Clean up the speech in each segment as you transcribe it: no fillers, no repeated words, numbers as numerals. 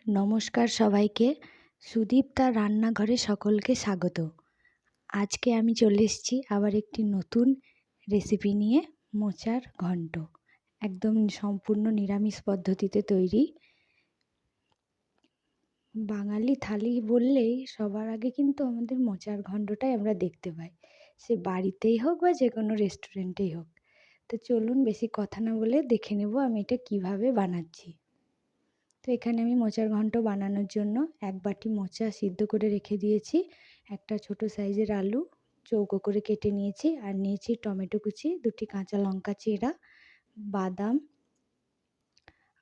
নমস্কার সবাইকে। সুদীপ তার রান্নাঘরে সকলকে স্বাগত। আজকে আমি চলে এসেছি আবার একটি নতুন রেসিপি নিয়ে, মোচার ঘন্ট। একদম সম্পূর্ণ নিরামিষ পদ্ধতিতে তৈরি। বাঙালি থালি বললেই সবার আগে কিন্তু আমাদের মোচার ঘন্টটাই আমরা দেখতে পাই, সে বাড়িতেই হোক বা যে কোনো রেস্টুরেন্টেই হোক। তো চলুন বেশি কথা না বলে দেখে নেব আমি এটা কিভাবে বানাচ্ছি। তো এখানে আমি মোচার ঘন্ট বানানোর জন্য 1 বাটি মোচা সিদ্ধ করে রেখে দিয়েছি, একটা ছোট সাইজের আলু চৌকো করে কেটে নিয়েছি, আর নিয়েছি টমেটো কুচি, 2টি কাঁচা লঙ্কা চিরা, বাদাম,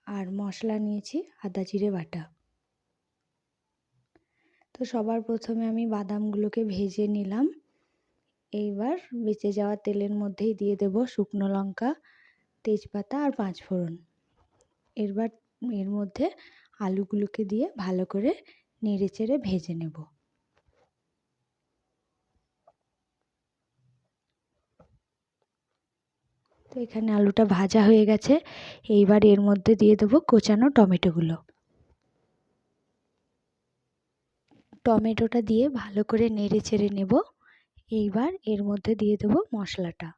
আর মশলা নিয়েছি আদা জিরে বাটা। তো সবার প্রথমে আমি বাদামগুলোকে ভেজে নিলাম। এইবার বেঁচে যাওয়া তেলের মধ্যেই দিয়ে দেব শুকনো লঙ্কা, তেজপাতা আর 5 ফোড়ন। এবার এর মধ্যে আলুগুলোকে দিয়ে ভালো করে নেড়েচেড়ে ভেজে নেব। তো এখানে আলুটা ভাজা হয়ে গেছে। এইবার এর মধ্যে দিয়ে দেবো কোচানো টমেটোগুলো। টমেটোটা দিয়ে ভালো করে নেড়ে চেড়ে নেব। এইবার এর মধ্যে দিয়ে দেবো মশলাটা।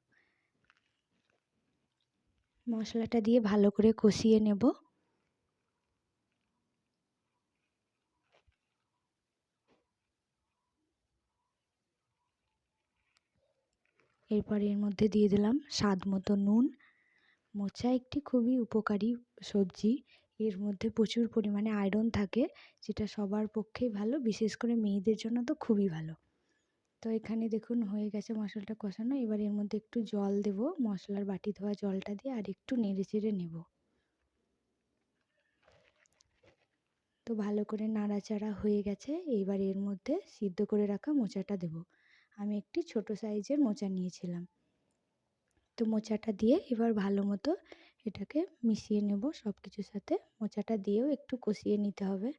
মশলাটা দিয়ে ভালো করে কষিয়ে নেব। এরপর এর মধ্যে দিয়ে দিলাম স্বাদ মতো নুন। মোচা একটি খুবই উপকারী সবজি। এর মধ্যে প্রচুর পরিমাণে আয়রন থাকে, যেটা সবার পক্ষেই ভালো, বিশেষ করে মেয়েদের জন্য তো খুবই ভালো। তো এখানে দেখুন হয়ে গেছে মশলাটা কষানো। এবার এর মধ্যে একটু জল দেব, মশলার বাটি ধোয়া জলটা দিয়ে, আর একটু নেড়েচেড়ে নেব। তো ভালো করে নাড়াচাড়া হয়ে গেছে। এইবার এর মধ্যে সিদ্ধ করে রাখা মোচাটা দেব। আমি একটি ছোট সাইজের মোচা নিয়েছিলাম। তো মোচাটা দিয়ে এবার ভালো মতো এটাকে মিশিয়ে নেব সব কিছুর সাথে। মোচাটা দিয়েও একটু কষিয়ে নিতে হবে।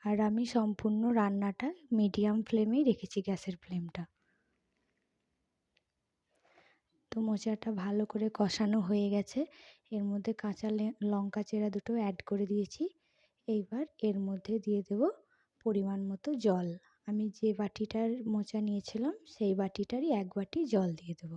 আর আমি সম্পূর্ণ রান্নাটা মিডিয়াম ফ্লেমেই রেখেছি, গ্যাসের ফ্লেমটা। তো মোচাটা ভালো করে কষানো হয়ে গেছে। এর মধ্যে কাঁচা লঙ্কা চেরা দুটো অ্যাড করে দিয়েছি। এইবার এর মধ্যে দিয়ে দেব পরিমাণ মতো জল। আমি যে বাটিটার মোচা নিয়েছিলাম সেই বাটিটারই 1 বাটি জল দিয়ে দেব।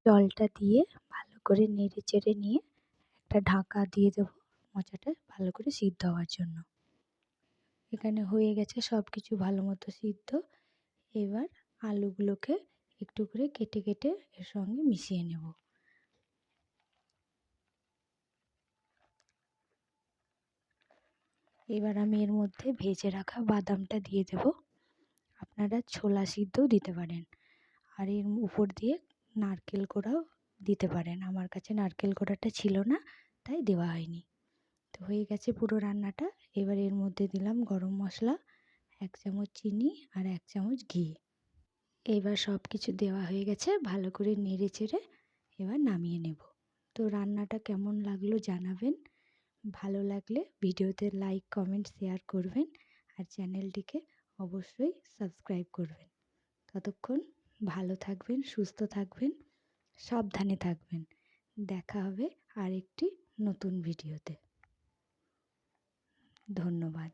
জলটা দিয়ে ভালো করে নেড়ে চেড়ে নিয়ে একটা ঢাকা দিয়ে দেব, মোচাটা ভালো করে সিদ্ধ হওয়ার জন্য। এখানে হয়ে গেছে সব কিছু ভালো মতো সিদ্ধ। এবার আলুগুলোকে একটু করে কেটে কেটে এর সঙ্গে মিশিয়ে নেব। এবার আমি এর মধ্যে ভেজে রাখা বাদামটা দিয়ে দেব। আপনারা ছোলা সিদ্ধও দিতে পারেন, আর এর উপর দিয়ে নারকেল কোড়াও দিতে পারেন। আমার কাছে নারকেল কোড়াটা ছিল না, তাই দেওয়া হয়নি। তো হয়ে গেছে পুরো রান্নাটা। এবার এর মধ্যে দিলাম গরম মশলা, 1 চামচ চিনি আর 1 চামচ ঘি। এবার সব কিছু দেওয়া হয়ে গেছে, ভালো করে নেড়ে চেড়ে এবার নামিয়ে নেব। তো রান্নাটা কেমন লাগলো জানাবেন। ভালো লাগলে ভিডিওতে লাইক, কমেন্ট, শেয়ার করবেন, আর চ্যানেলটিকে অবশ্যই সাবস্ক্রাইব করবেন। ততক্ষণ ভালো থাকবেন, সুস্থ থাকবেন, সাবধানে থাকবেন। দেখা হবে আরেকটি নতুন ভিডিওতে। ধন্যবাদ।